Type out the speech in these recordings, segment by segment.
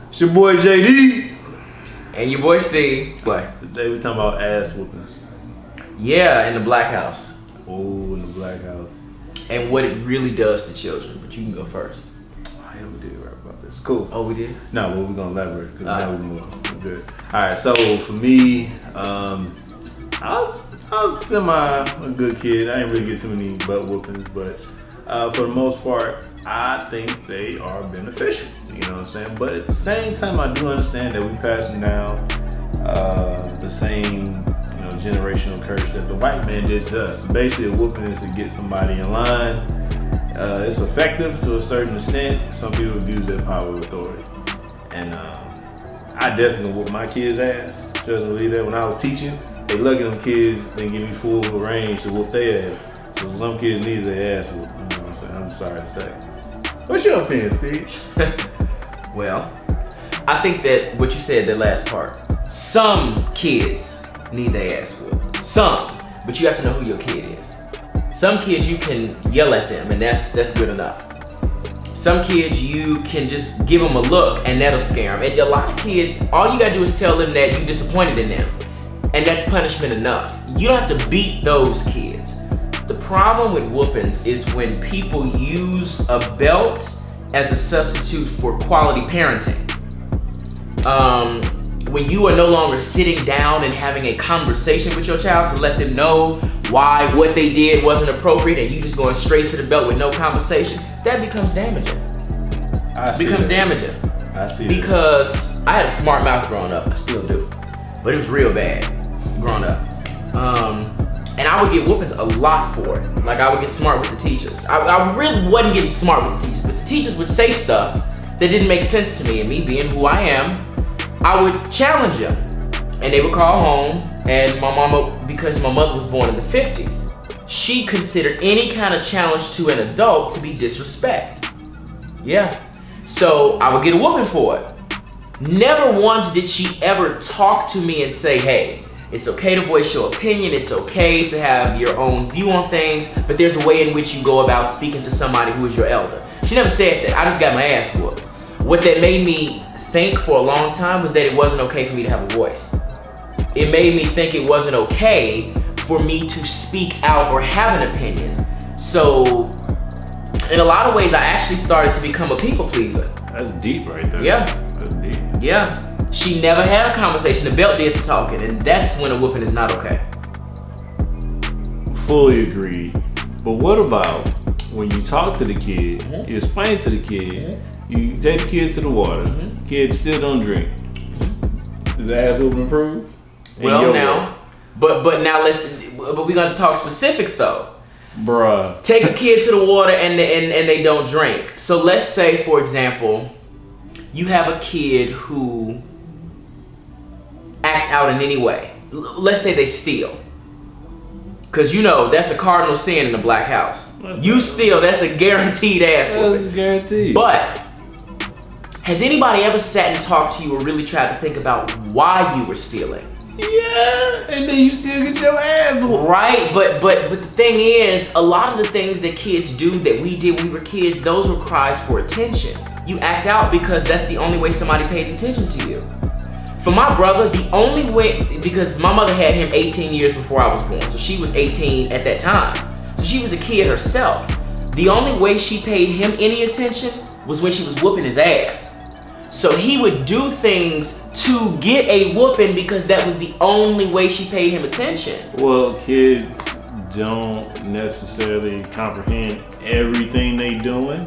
It's your boy JD. And your boy Steve. What? Today we talking about ass whoopings. Yeah, in the Black House. Oh, in the Black House. And what it really does to children. But you can go first. Oh, yeah, we did rap about this. Cool. Oh, we did? No, but we're going to elaborate. Because now we move on. We're good. Alright, so for me, I was semi a good kid. I didn't really get too many butt whoopings, but for the most part, I think they are beneficial. You know what I'm saying? But at the same time, I do understand that we passing down the same generational curse that the white man did to us. So basically, a whooping is to get somebody in line. It's effective to a certain extent. Some people abuse that power of authority, and I definitely whoop my kids' ass. Just believe that. When I was teaching, they lucky them kids didn't give me full range to whoop their ass. So some kids needed their ass whooped. You know what I'm saying? I'm sorry to say. What's your opinion, Steve? Well, I think that what you said, the last part, some kids need their ass whooped. Some, but you have to know who your kid is. Some kids you can yell at them and that's good enough. Some kids you can just give them a look and that'll scare them. And a lot of kids, all you gotta do is tell them that you disappointed in them. And that's punishment enough. You don't have to beat those kids. The problem with whoopings is when people use a belt as a substitute for quality parenting. When you are no longer sitting down and having a conversation with your child to let them know why what they did wasn't appropriate and you just going straight to the belt with no conversation, that becomes damaging. I see because I had a smart mouth growing up, I still do, but it was real bad growing up. And I would get whoopings a lot for it. Like I would get smart with the teachers. I really wasn't getting smart with the teachers, but the teachers would say stuff that didn't make sense to me, and me being who I am, I would challenge them. And they would call home, and my mama, because my mother was born in the 50s, she considered any kind of challenge to an adult to be disrespect. Yeah. So I would get a whooping for it. Never once did she ever talk to me and say, hey, it's okay to voice your opinion, it's okay to have your own view on things, but there's a way in which you go about speaking to somebody who is your elder. She never said that. I just got my ass whooped. What that made me think for a long time was that it wasn't okay for me to have a voice. It made me think it wasn't okay for me to speak out or have an opinion. So, in a lot of ways, I actually started to become a people pleaser. That's deep right there. Yeah. That's deep. Yeah. She never had a conversation. The belt did the talking, and that's when a whooping is not okay. Fully agree. But what about when you talk to the kid, you explain to the kid, you take the kid to the water, kid still don't drink. Does the ass whooping improve? Well, now, but now we're going to talk specifics though. Bruh. Take a kid to the water and they don't drink. So let's say, for example, you have a kid who acts out in any way. Let's say they steal. Because that's a cardinal sin in the Black House. You steal, that's a guaranteed ass whooping. That's guaranteed. But has anybody ever sat and talked to you or really tried to think about why you were stealing? Yeah, and then you still get your ass whooped. Right, but the thing is, a lot of the things that kids do that we did when we were kids, those were cries for attention. You act out because that's the only way somebody pays attention to you. For my brother, the only way, because my mother had him 18 years before I was born, so she was 18 at that time. So she was a kid herself. The only way she paid him any attention was when she was whooping his ass. So he would do things to get a whooping because that was the only way she paid him attention. Well, kids don't necessarily comprehend everything they doing.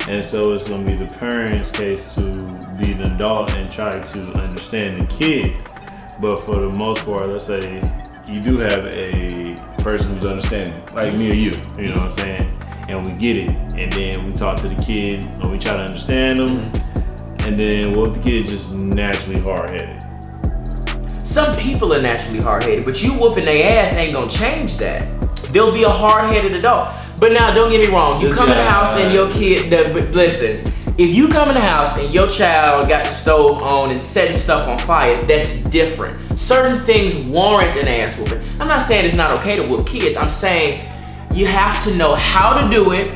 And so it's going to be the parent's case to be an adult and try to understand the kid. But for the most part, let's say you do have a person who's understanding, like me or you know what I'm saying? And we get it. And then we talk to the kid and we try to understand them. And then what if the kid's just naturally hard-headed? Some people are naturally hard-headed, but you whooping their ass ain't gonna change that. They'll be a hard-headed adult. But now, don't get me wrong. You come in the house and your kid, listen, if you come in the house and your child got the stove on and setting stuff on fire, that's different. Certain things warrant an ass whooping. I'm not saying it's not okay to whoop kids. I'm saying You have to know how to do it,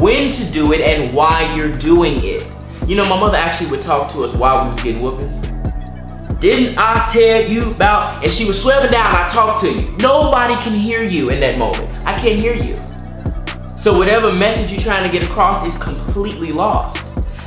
when to do it, and why you're doing it. You know, my mother actually would talk to us while we was getting whoopings. Didn't I tell you about, and she was swearing down, I talked to you. Nobody can hear you in that moment. I can't hear you. So whatever message you're trying to get across is completely lost.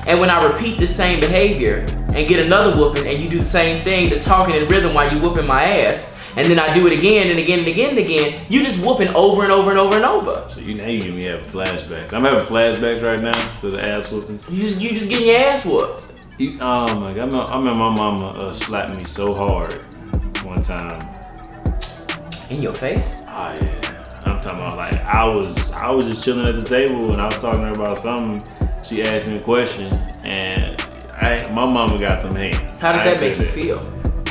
And when I repeat the same behavior and get another whooping and you do the same thing, the talking in rhythm while you whooping my ass, and then I do it again and again and again and again, you just whooping over and over and over and over. So now you give me having flashbacks. I'm having flashbacks right now to the ass whoopings. You just getting your ass whooped. Oh my God, I remember my mama slapped me so hard one time. In your face? Oh yeah. I'm talking about like I was just chilling at the table and I was talking to her about something. She asked me a question and my mama got them hands. How did that make you feel?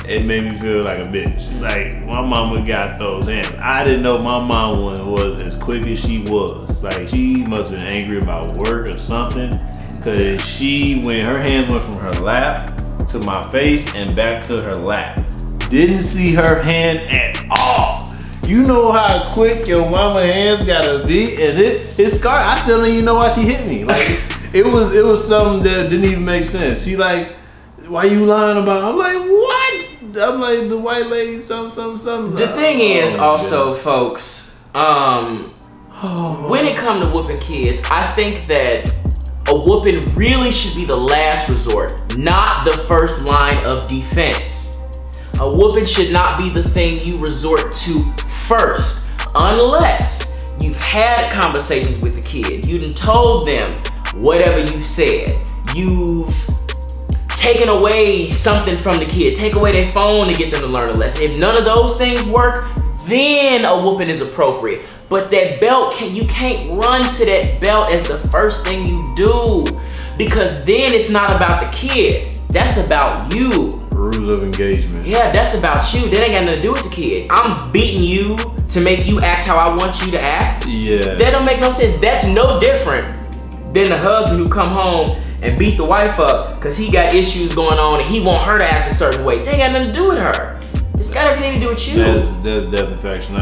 It made me feel like a bitch. Like my mama got those hands. I didn't know my mama was as quick as she was. Like she must have been angry about work or something. Cause when her hands went from her lap to my face and back to her lap. Didn't see her hand at all. You know how quick your mama hands gotta be, and it scarred. I still don't even know why she hit me. Like it was something that didn't even make sense. She like, why you lying about? I'm like, what? I'm like the white lady, something. The thing is also, folks, when it comes to whooping kids, I think that a whooping really should be the last resort, not the first line of defense. A whooping should not be the thing you resort to first, unless you've had conversations with the kid. You done told them whatever you've said. You've taken away something from the kid. Take away their phone to get them to learn a lesson. If none of those things work, then a whooping is appropriate. But that belt, you can't run to that belt as the first thing you do, because then it's not about the kid. That's about you. Rules of engagement. Yeah, that's about you. That ain't got nothing to do with the kid. I'm beating you to make you act how I want you to act. Yeah. That don't make no sense. That's no different than the husband who come home and beat the wife up because he got issues going on and he want her to act a certain way. They ain't got nothing to do with her. It's got everything to do with you. That's definitely faction.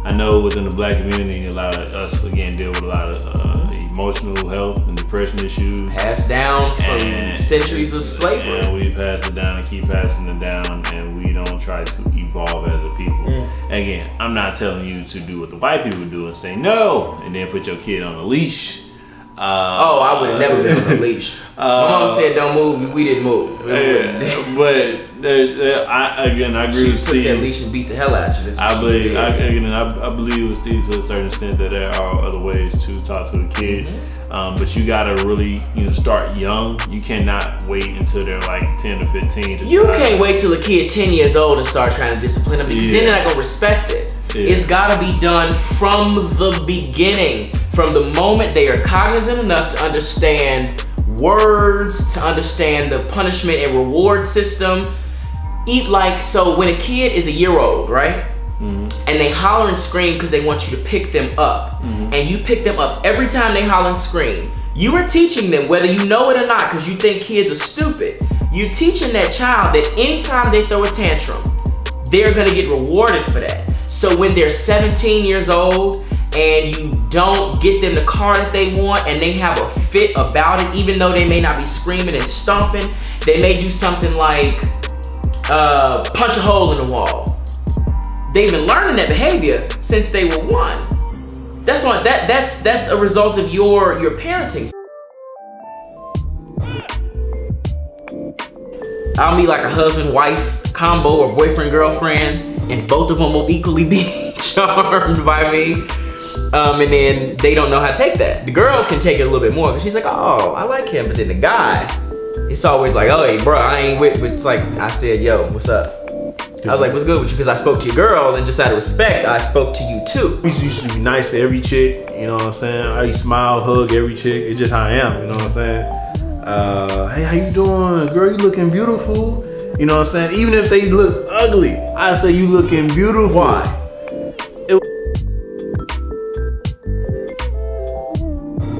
I know within the black community, a lot of us again deal with a lot of emotional health and depression issues. Passed down from centuries of slavery. And we pass it down and keep passing it down, and we don't try to evolve as a people. Again, I'm not telling you to do what the white people do and say no, and then put your kid on a leash. I would have never been on a leash. My mom said don't move, we didn't move. But I agree with Steve. She took that leash and beat the hell out of you. I believe with Steve to a certain extent that there are other ways to talk to the kid. But you gotta really start young. You cannot wait until they're like 10 or 15. You can't wait till a kid 10 years old and start trying to discipline them, because then they're not gonna respect it. Yeah. It's gotta be done from the beginning. From the moment they are cognizant enough to understand words, to understand the punishment and reward system. So when a kid is a year old, right? And they holler and scream because they want you to pick them up. And you pick them up every time they holler and scream. You are teaching them, whether you know it or not, because you think kids are stupid. You're teaching that child that anytime they throw a tantrum, they're gonna get rewarded for that. So when they're 17 years old and you don't get them the car that they want and they have a fit about it, even though they may not be screaming and stomping, they may do something like punch a hole in the wall. They've been learning that behavior since they were 1. That's a result of your parenting. I'll be like a husband-wife combo or boyfriend-girlfriend, and both of them will equally be charmed by me. And then they don't know how to take that. The girl can take it a little bit more because she's like, oh, I like him. But then the guy, it's always like, oh, hey, bro, I ain't with, but it's like, I said, yo, what's up? I was like, what's good with you? Because I spoke to your girl, and just out of respect, I spoke to you too. I used to be nice to every chick, you know what I'm saying? I used to smile, hug every chick. It's just how I am, you know what I'm saying? Hey, how you doing? Girl, you looking beautiful. You know what I'm saying? Even if they look ugly, I say you looking beautiful. Why?